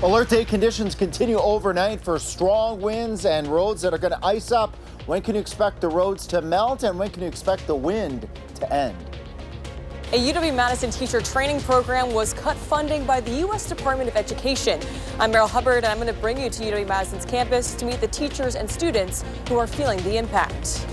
Alert day conditions continue overnight for strong winds and roads that are going to ice up. When can you expect the roads to melt, and when can you expect the wind to end? A UW-Madison teacher training program was cut funding by the U.S. Department of Education. I'm Meryl Hubbard, and I'm going to bring you to UW-Madison's campus to meet the teachers and students who are feeling the impact.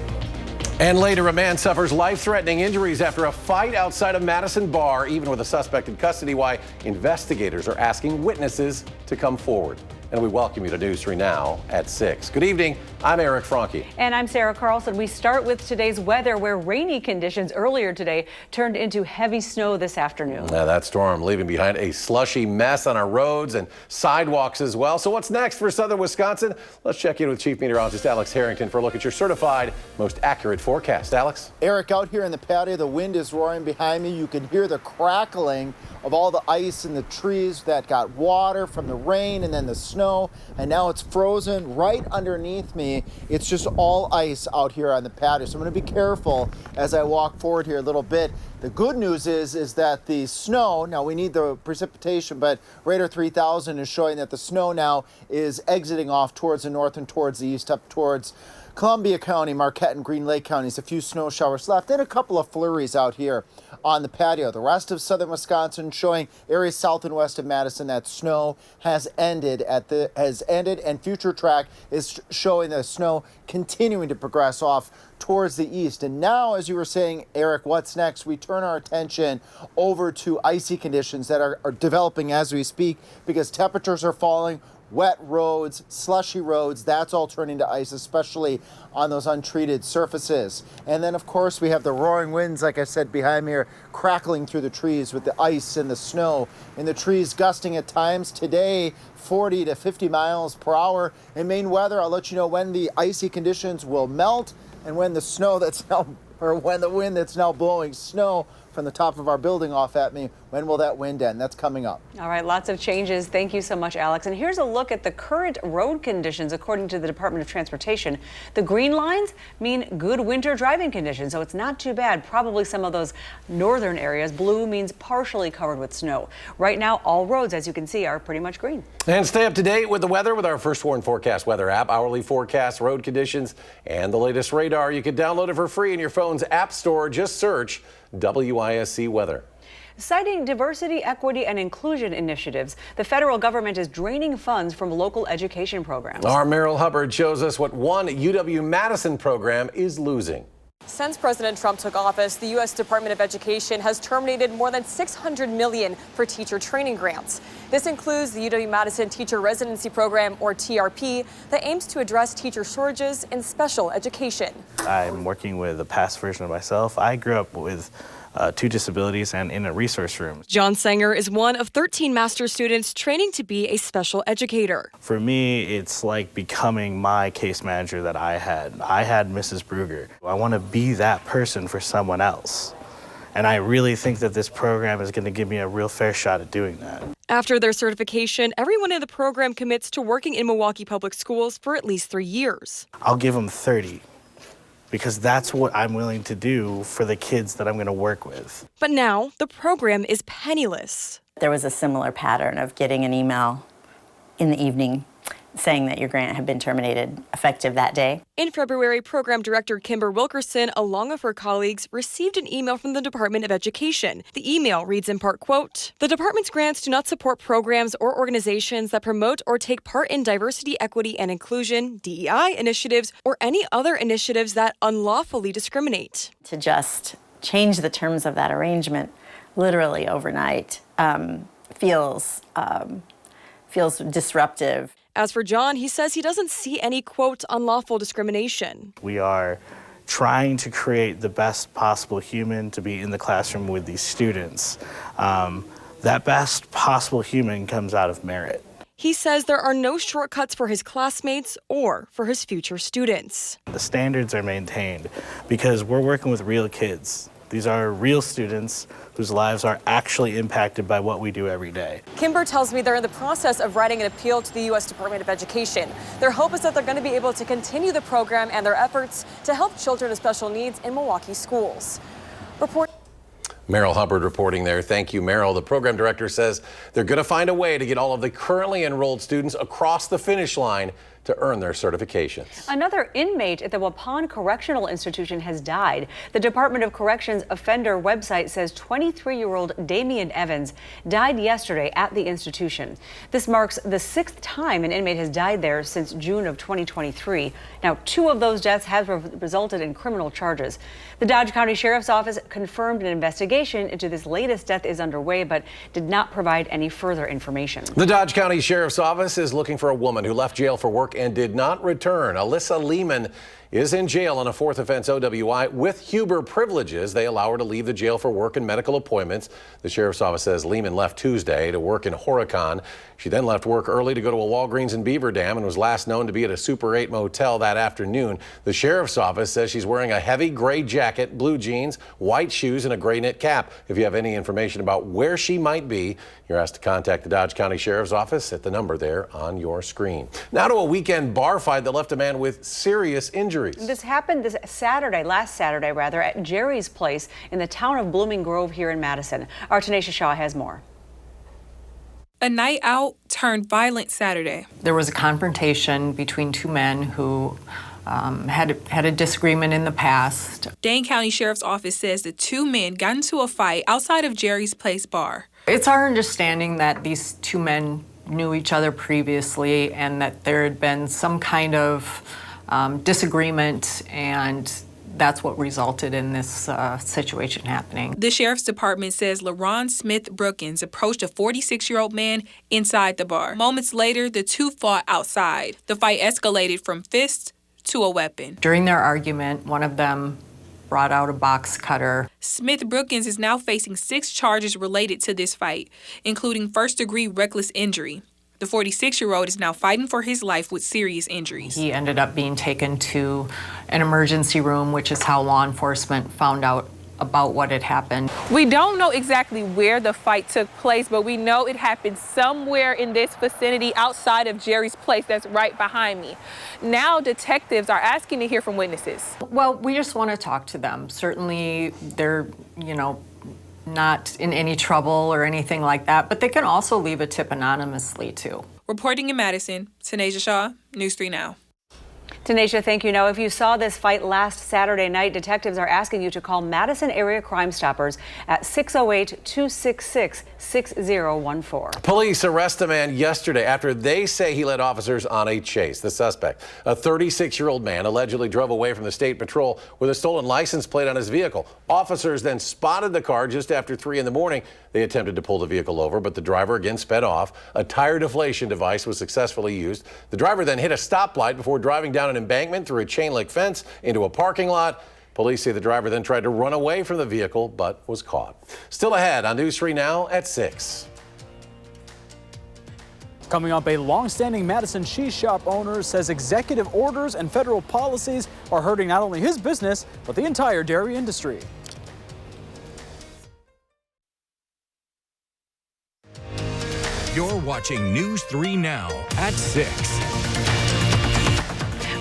And later, a man suffers life-threatening injuries after a fight outside a Madison bar, even with a suspect in custody. Why investigators are asking witnesses to come forward. And we welcome you to News 3 Now at 6. Good evening. I'm Eric Franke. And I'm Sarah Carlson. We start with today's weather, where rainy conditions earlier today turned into heavy snow this afternoon. Now, that storm leaving behind a slushy mess on our roads and sidewalks as well. So what's next for southern Wisconsin? Let's check in with Chief Meteorologist Alex Harrington for a look at your certified most accurate forecast. Alex? Eric, out here in the patio, the wind is roaring behind me. You can hear the crackling of all the ice in the trees that got water from the rain and then the snow, and now it's frozen right underneath me. It's just all ice out here on the patio, so I'm going to be careful as I walk forward here a little bit. The good news is that the snow, now we need the precipitation, but Radar 3000 is showing that the snow now is exiting off towards the north and towards the east, up towards Columbia County, Marquette, and Green Lake counties. A few snow showers left and a couple of flurries out here on the patio. The rest of southern Wisconsin showing areas south and west of Madison that snow has ended and future track is showing the snow continuing to progress off towards the east. And now, as you were saying, Eric, what's next? We turn our attention over to icy conditions that are developing as we speak, because temperatures are falling. Wet roads, slushy roads, that's all turning to ice, especially on those untreated surfaces. And then, of course, we have the roaring winds, like I said, behind me, are crackling through the trees with the ice and the snow. And the trees gusting at times today, 40 to 50 miles per hour. In Maine weather, I'll let you know when the icy conditions will melt and when the snow that's now, or when the wind that's now blowing snow from the top of our building off at me, when will that wind end? That's coming up. All right, lots of changes. Thank you so much, Alex. And here's a look at the current road conditions according to the Department of Transportation. The green lines mean good winter driving conditions, so it's not too bad. Probably some of those northern areas. Blue means partially covered with snow. Right now, all roads, as you can see, are pretty much green. And stay up to date with the weather with our First Warn Forecast weather app, hourly forecast, road conditions, and the latest radar. You can download it for free in your phone's app store. Just search WISC weather. Citing diversity, equity, and inclusion initiatives, the federal government is draining funds from local education programs. Our Meryl Hubbard shows us what one UW-Madison program is losing. Since President Trump took office, the U.S. Department of Education has terminated more than $600 million for teacher training grants. This includes the UW-Madison Teacher Residency Program, or TRP, that aims to address teacher shortages in special education. I'm working with a past version of myself. I grew up with 2 disabilities and in a resource room. John Sanger is one of 13 master's students training to be a special educator. For me, it's like becoming my case manager that I had. I had Mrs. Brugger. I want to be that person for someone else. And I really think that this program is going to give me a real fair shot at doing that. After their certification, everyone in the program commits to working in Milwaukee Public Schools for at least 3 years. I'll give them 30. Because that's what I'm willing to do for the kids that I'm going to work with. But now the program is penniless. There was a similar pattern of getting an email in the evening saying that your grant had been terminated effective that day. In February, Program Director Kimber Wilkerson, along with her colleagues, received an email from the Department of Education. The email reads in part, quote, "The department's grants do not support programs or organizations that promote or take part in diversity, equity, and inclusion, DEI initiatives, or any other initiatives that unlawfully discriminate." To just change the terms of that arrangement literally overnight feels disruptive. As for John, he says he doesn't see any, quote, unlawful discrimination. We are trying to create the best possible human to be in the classroom with these students. That best possible human comes out of merit. He says there are no shortcuts for his classmates or for his future students. The standards are maintained because we're working with real kids. These are real students whose lives are actually impacted by what we do every day. Kimber tells me they're in the process of writing an appeal to the U.S. Department of Education. Their hope is that they're going to be able to continue the program and their efforts to help children with special needs in Milwaukee schools. Merrill Hubbard reporting there. Thank you, Merrill. The program director says they're going to find a way to get all of the currently enrolled students across the finish line to earn their certifications. Another inmate at the Waupun Correctional Institution has died. The Department of Corrections offender website says 23-year-old Damian Evans died yesterday at the institution. This marks the 6th time an inmate has died there since June of 2023. Now, 2 of those deaths have resulted in criminal charges. The Dodge County Sheriff's Office confirmed an investigation into this latest death is underway, but did not provide any further information. The Dodge County Sheriff's Office is looking for a woman who left jail for work and did not return. Alyssa Lehman is in jail on a 4th offense OWI with Huber privileges. They allow her to leave the jail for work and medical appointments. The Sheriff's Office says Lehman left Tuesday to work in Horicon. She then left work early to go to a Walgreens in Beaver Dam and was last known to be at a Super 8 motel that afternoon. The Sheriff's Office says she's wearing a heavy gray jacket, blue jeans, white shoes, and a gray knit cap. If you have any information about where she might be, you're asked to contact the Dodge County Sheriff's Office at the number there on your screen. Now to a weekend bar fight that left a man with serious injuries. This happened last Saturday, at Jerry's Place in the town of Blooming Grove here in Madison. Our Tanisha Shaw has more. A night out turned violent Saturday. There was a confrontation between 2 men who had a disagreement in the past. Dane County Sheriff's Office says the 2 men got into a fight outside of Jerry's Place bar. It's our understanding that these 2 men knew each other previously and that there had been some kind of disagreement, and that's what resulted in this situation happening. The Sheriff's Department says LaRon Smith Brookins approached a 46-year-old man inside the bar. Moments later, the 2 fought outside. The fight escalated from fists to a weapon. During their argument, one of them brought out a box cutter. Smith Brookins is now facing 6 charges related to this fight, including first-degree reckless injury. The 46-year-old is now fighting for his life with serious injuries. He ended up being taken to an emergency room, which is how law enforcement found out about what had happened. We don't know exactly where the fight took place, but we know it happened somewhere in this vicinity outside of Jerry's Place that's right behind me. Now detectives are asking to hear from witnesses. Well, we just want to talk to them. Certainly they're, not in any trouble or anything like that, but they can also leave a tip anonymously too. Reporting in Madison, Tanisha Shaw, News 3 Now. Tanisha, thank you. Now, if you saw this fight last Saturday night, detectives are asking you to call Madison Area Crime Stoppers at 608-266-6014. Police arrest a man yesterday after they say he led officers on a chase. The suspect, a 36-year-old man, allegedly drove away from the state patrol with a stolen license plate on his vehicle. Officers then spotted the car just after 3 in the morning. They attempted to pull the vehicle over, but the driver again sped off. A tire deflation device was successfully used. The driver then hit a stoplight before driving down an embankment through a chain link fence into a parking lot. Police say the driver then tried to run away from the vehicle but was caught. Still ahead on News 3 Now at 6. Coming up, a long-standing Madison cheese shop owner says executive orders and federal policies are hurting not only his business, but the entire dairy industry. You're watching News 3 Now at 6.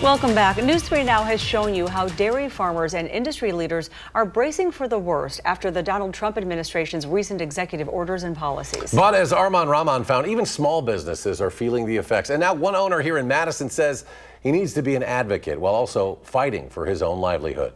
Welcome back. News 3 Now has shown you how dairy farmers and industry leaders are bracing for the worst after the Donald Trump administration's recent executive orders and policies. But as Arman Rahman found, even small businesses are feeling the effects. And now one owner here in Madison says he needs to be an advocate while also fighting for his own livelihood.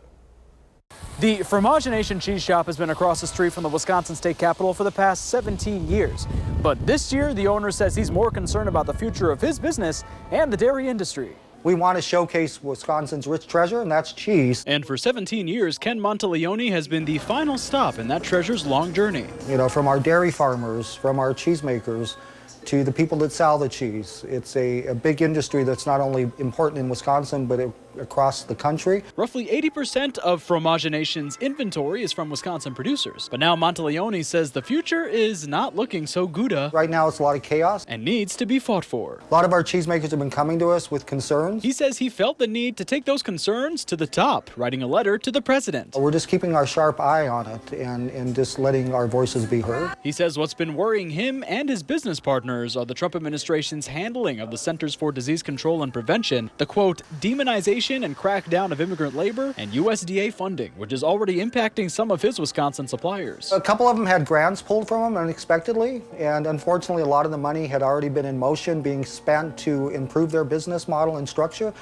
The Fromagination cheese shop has been across the street from the Wisconsin State Capitol for the past 17 years. But this year, the owner says he's more concerned about the future of his business and the dairy industry. We want to showcase Wisconsin's rich treasure, and that's cheese. And for 17 years, Ken Monteleone has been the final stop in that treasure's long journey. From our dairy farmers, from our cheesemakers, to the people that sell the cheese. It's a big industry that's not only important in Wisconsin, but across the country. Roughly 80% of Fromagination's inventory is from Wisconsin producers. But now Monteleone says the future is not looking so good. Right now it's a lot of chaos. And needs to be fought for. A lot of our cheesemakers have been coming to us with concerns. He says he felt the need to take those concerns to the top, writing a letter to the president. We're just keeping our sharp eye on it and just letting our voices be heard. He says what's been worrying him and his business partner concerns are the Trump administration's handling of the Centers for Disease Control and Prevention, the quote, demonization and crackdown of immigrant labor, and USDA funding, which is already impacting some of his Wisconsin suppliers. A couple of them had grants pulled from them unexpectedly, and unfortunately a lot of the money had already been in motion being spent to improve their business model and structure,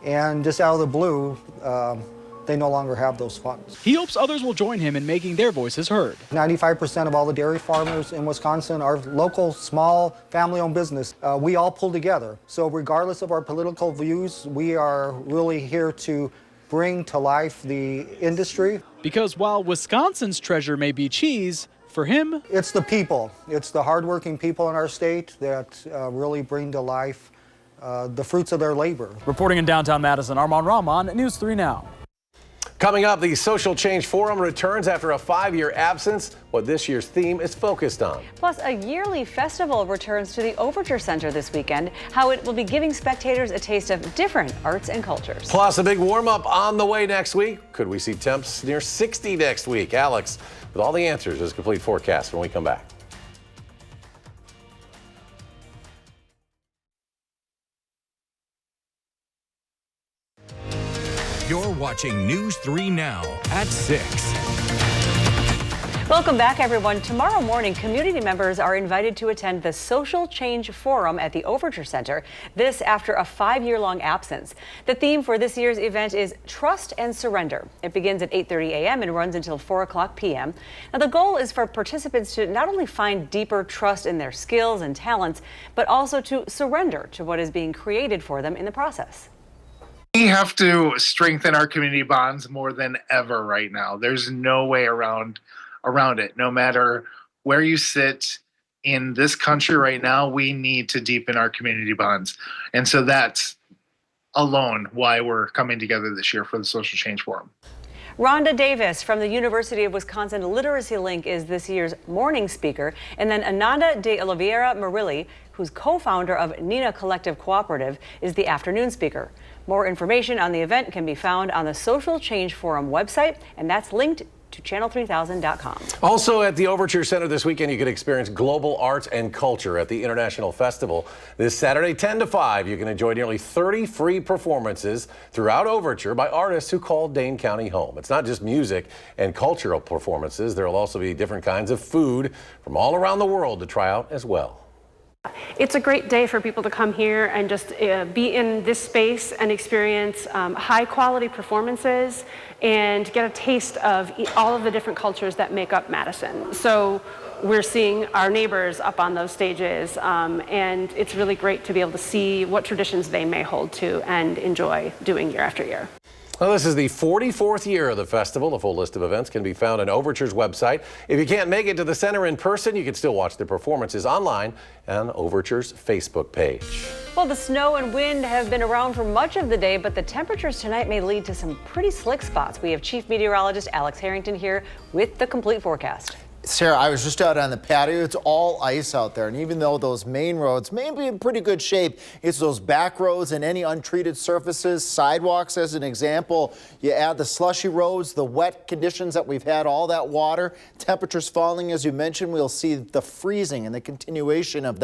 and just out of the blue, they no longer have those funds. He hopes others will join him in making their voices heard. 95% of all the dairy farmers in Wisconsin are local, small, family-owned business. We all pull together. So regardless of our political views, we are really here to bring to life the industry. Because while Wisconsin's treasure may be cheese, for him, it's the people. It's the hardworking people in our state that really bring to life the fruits of their labor. Reporting in downtown Madison, Armand Rahman, News 3 Now. Coming up, the Social Change Forum returns after a 5-year absence. What this year's theme is focused on. Plus, a yearly festival returns to the Overture Center this weekend, how it will be giving spectators a taste of different arts and cultures. Plus, a big warm-up on the way next week. Could we see temps near 60 next week? Alex, with all the answers, is a complete forecast when we come back. You're watching News 3 Now at 6. Welcome back, everyone. Tomorrow morning, community members are invited to attend the Social Change Forum at the Overture Center. This after a 5-year-long absence. The theme for this year's event is Trust and Surrender. It begins at 8:30 a.m. and runs until 4 o'clock p.m. Now, the goal is for participants to not only find deeper trust in their skills and talents, but also to surrender to what is being created for them in the process. We have to strengthen our community bonds more than ever right now. There's no way around it. No matter where you sit in this country right now, we need to deepen our community bonds. And so that's alone why we're coming together this year for the Social Change Forum. Rhonda Davis from the University of Wisconsin Literacy Link is this year's morning speaker. And then Ananda de Oliveira Murilli, who's co-founder of Nina Collective Cooperative, is the afternoon speaker. More information on the event can be found on the Social Change Forum website, and that's linked to channel3000.com. Also at the Overture Center this weekend, you can experience global arts and culture at the International Festival. This Saturday, 10 to 5, you can enjoy nearly 30 free performances throughout Overture by artists who call Dane County home. It's not just music and cultural performances. There will also be different kinds of food from all around the world to try out as well. It's a great day for people to come here and just be in this space and experience high quality performances and get a taste of all of the different cultures that make up Madison. So we're seeing our neighbors up on those stages, and it's really great to be able to see what traditions they may hold to and enjoy doing year after year. Well, this is the 44th year of the festival. The full list of events can be found on Overture's website. If you can't make it to the center in person, you can still watch the performances online on Overture's Facebook page. Well, the snow and wind have been around for much of the day, but the temperatures tonight may lead to some pretty slick spots. We have Chief Meteorologist Alex Harrington here with the complete forecast. Sarah, I was just out on the patio. It's all ice out there. And even though those main roads may be in pretty good shape, it's those back roads and any untreated surfaces, sidewalks as an example. You add the slushy roads, the wet conditions that we've had, all that water, temperatures falling, as you mentioned, we'll see the freezing and the continuation of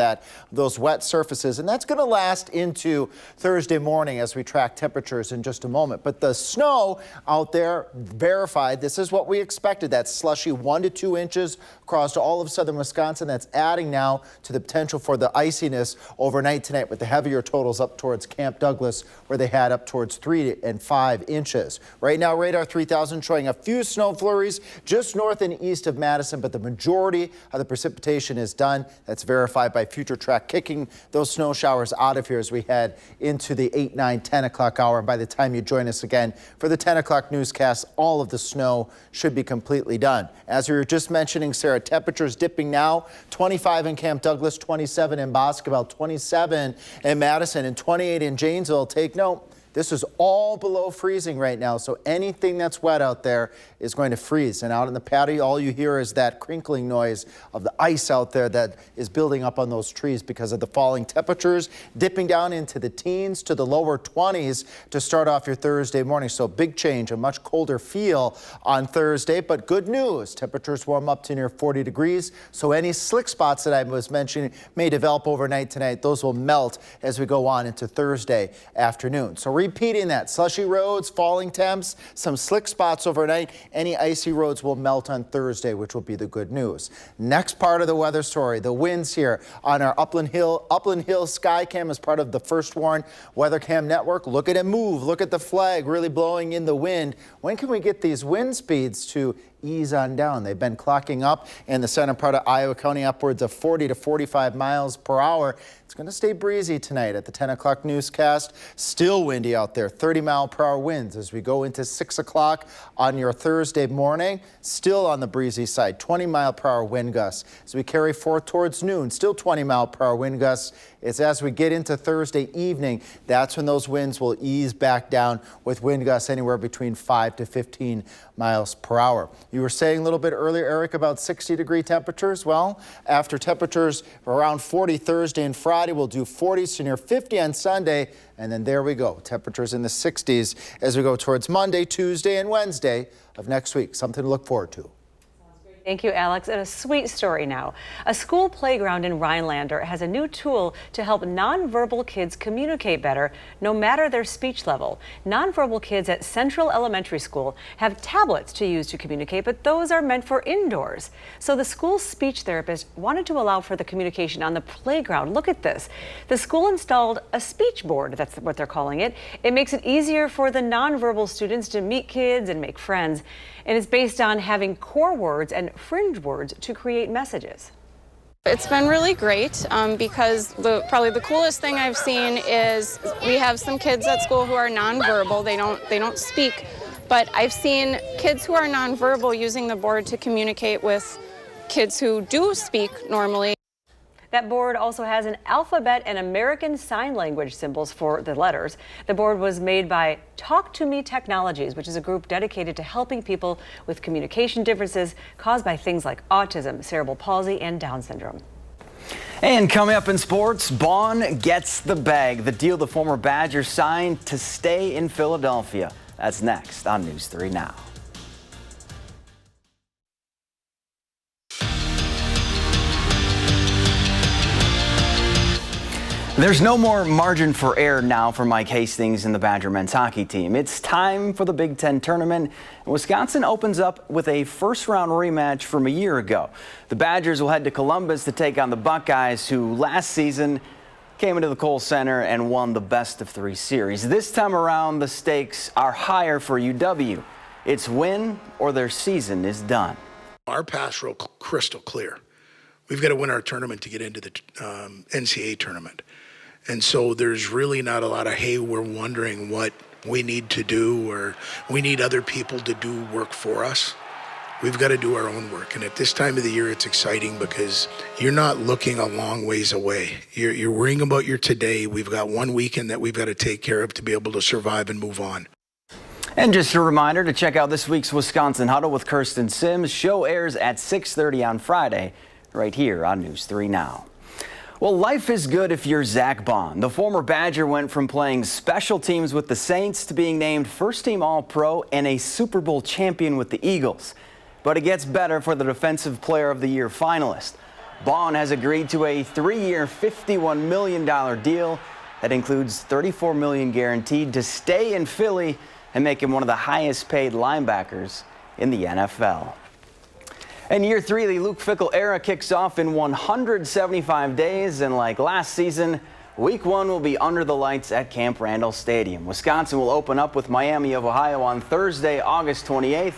those wet surfaces. And that's going to last into Thursday morning as we track temperatures in just a moment. But the snow out there, verified, this is what we expected, that slushy 1 to 2 inches across all of southern Wisconsin. That's adding now to the potential for the iciness overnight tonight with the heavier totals up towards Camp Douglas, where they had up towards 3 and 5 inches. Right now, radar 3000 showing a few snow flurries just north and east of Madison, but the majority of the precipitation is done. That's verified by Future Track, kicking those snow showers out of here as we head into the 8, 9, 10 o'clock hour. And by the time you join us again for the 10 o'clock newscast, all of the snow should be completely done. As we were just mentioning, Sarah, temperatures dipping now, 25 in Camp Douglas, 27 in Boscobel, 27 in Madison, and 28 in Janesville. Take note, This is all below freezing right now, so anything that's wet out there is going to freeze. And out in the patio, all you hear is that crinkling noise of the ice out there that is building up on those trees because of the falling temperatures, dipping down into the teens to the lower 20s to start off your Thursday morning. So big change, a much colder feel on Thursday, but good news. Temperatures warm up to near 40 degrees, so any slick spots that I was mentioning may develop overnight tonight. Those will melt as we go on into Thursday afternoon. So repeating that, slushy roads, falling temps, some slick spots overnight. Any icy roads will melt on Thursday, which will be the good news. Next part of the weather story, the winds here on our Upland Hill Skycam as part of the First Warn Weather Cam network. Look at it move. Look at the flag really blowing in the wind. When can we get these wind speeds to ease on down? They've been clocking up in the center part of Iowa County upwards of 40 to 45 miles per hour. It's going to stay breezy tonight at the 10 o'clock newscast. Still windy out there, 30-mile-per-hour winds as we go into 6 o'clock on your Thursday morning. Still on the breezy side, 20-mile-per-hour wind gusts. As we carry forth towards noon, still 20-mile-per-hour wind gusts. It's as we get into Thursday evening, that's when those winds will ease back down with wind gusts anywhere between 5 to 15 miles per hour. You were saying a little bit earlier, Eric, about 60-degree temperatures. Well, after temperatures around 40 Thursday and Friday, we'll do 40s to near 50 on Sunday, and then there we go. Temperatures in the 60s as we go towards Monday, Tuesday, and Wednesday of next week. Something to look forward to. Thank you, Alex. And a sweet story now. A school playground in Rhinelander has a new tool to help nonverbal kids communicate better, no matter their speech level. Nonverbal kids at Central Elementary School have tablets to use to communicate, but those are meant for indoors. So the school's speech therapist wanted to allow for the communication on the playground. Look at this. The school installed a speech board, that's what they're calling it. It makes it easier for the nonverbal students to meet kids and make friends. And it's based on having core words and fringe words to create messages. It's been really great because probably the coolest thing I've seen is we have some kids at school who are nonverbal. They don't speak, but I've seen kids who are nonverbal using the board to communicate with kids who do speak normally. That board also has an alphabet and American Sign Language symbols for the letters. The board was made by Talk to Me Technologies, which is a group dedicated to helping people with communication differences caused by things like autism, cerebral palsy, and Down syndrome. And coming up in sports, Bond gets the bag. The deal the former Badger signed to stay in Philadelphia. That's next on News 3 Now. There's no more margin for error now for Mike Hastings and the Badger men's hockey team. It's time for the Big Ten tournament. Wisconsin opens up with a first-round rematch from a year ago. The Badgers will head to Columbus to take on the Buckeyes, who last season came into the Kohl Center and won the best-of-3 series. This time around, the stakes are higher for UW. It's win or their season is done. Our path's real crystal clear. We've got to win our tournament to get into the NCAA tournament. And so there's really not a lot of, hey, we're wondering what we need to do or we need other people to do work for us. We've got to do our own work. And at this time of the year, it's exciting because you're not looking a long ways away. You're worrying about your today. We've got one weekend that we've got to take care of to be able to survive and move on. And just a reminder to check out this week's Wisconsin Huddle with Kirsten Sims. Show airs at 6:30 on Friday, right here on News 3 Now. Well, life is good if you're Zach Bond. The former Badger went from playing special teams with the Saints to being named first-team All-Pro and a Super Bowl champion with the Eagles. But it gets better for the Defensive Player of the Year finalist. Bond has agreed to a 3-year, $51 million deal that includes $34 million guaranteed to stay in Philly and make him one of the highest-paid linebackers in the NFL. And year 3, the Luke Fickell era kicks off in 175 days, and like last season, week 1 will be under the lights at Camp Randall Stadium. Wisconsin will open up with Miami of Ohio on Thursday, August 28th.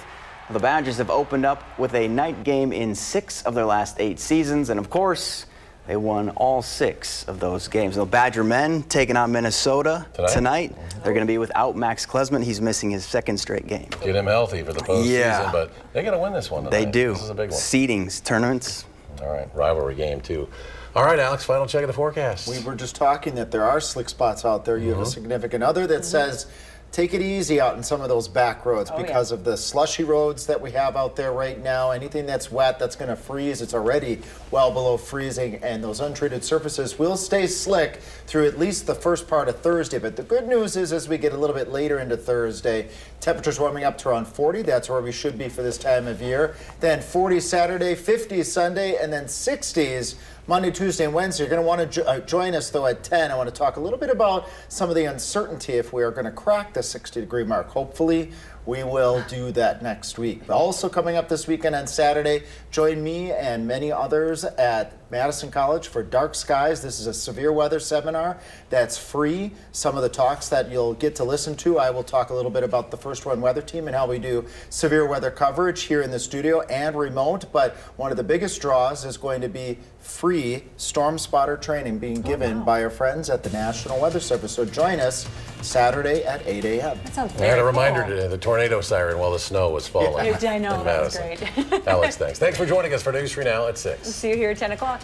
The Badgers have opened up with a night game in 6 of their last 8 seasons, and of course, they won all 6 of those games. The Badger men taking on Minnesota tonight. They're going to be without Max Klesman. He's missing his 2nd straight game. Get him healthy for the postseason, but they got to win this one tonight. They do. This is a big one. Seedings, tournaments, All right, rivalry game too. All right, Alex, final check of the forecast. We were just talking that there are slick spots out there. You have a significant other that says, take it easy out in some of those back roads because of the slushy roads that we have out there right now. Anything that's wet, that's going to freeze. It's already well below freezing, and those untreated surfaces will stay slick through at least the first part of Thursday. But the good news is as we get a little bit later into Thursday, temperatures warming up to around 40. That's where we should be for this time of year. Then 40 Saturday, 50 Sunday, and then 60s Monday, Tuesday, and Wednesday. You're going to want to join us, though, at 10. I want to talk a little bit about some of the uncertainty if we are going to crack the 60-degree mark. Hopefully, we will do that next week. Also coming up this weekend on Saturday, join me and many others at Madison College for Dark Skies. This is a severe weather seminar that's free. Some of the talks that you'll get to listen to, I will talk a little bit about the First One Weather Team and how we do severe weather coverage here in the studio and remote. But one of the biggest draws is going to be free storm spotter training being given by our friends at the National Weather Service. So join us Saturday at 8 a.m. That sounds I very had a cool. reminder today, the tornado siren while the snow was falling. I know, in that was Madison. great. Alex, thanks. Thanks for joining us for News 3 Now at 6. See you here at 10 o'clock.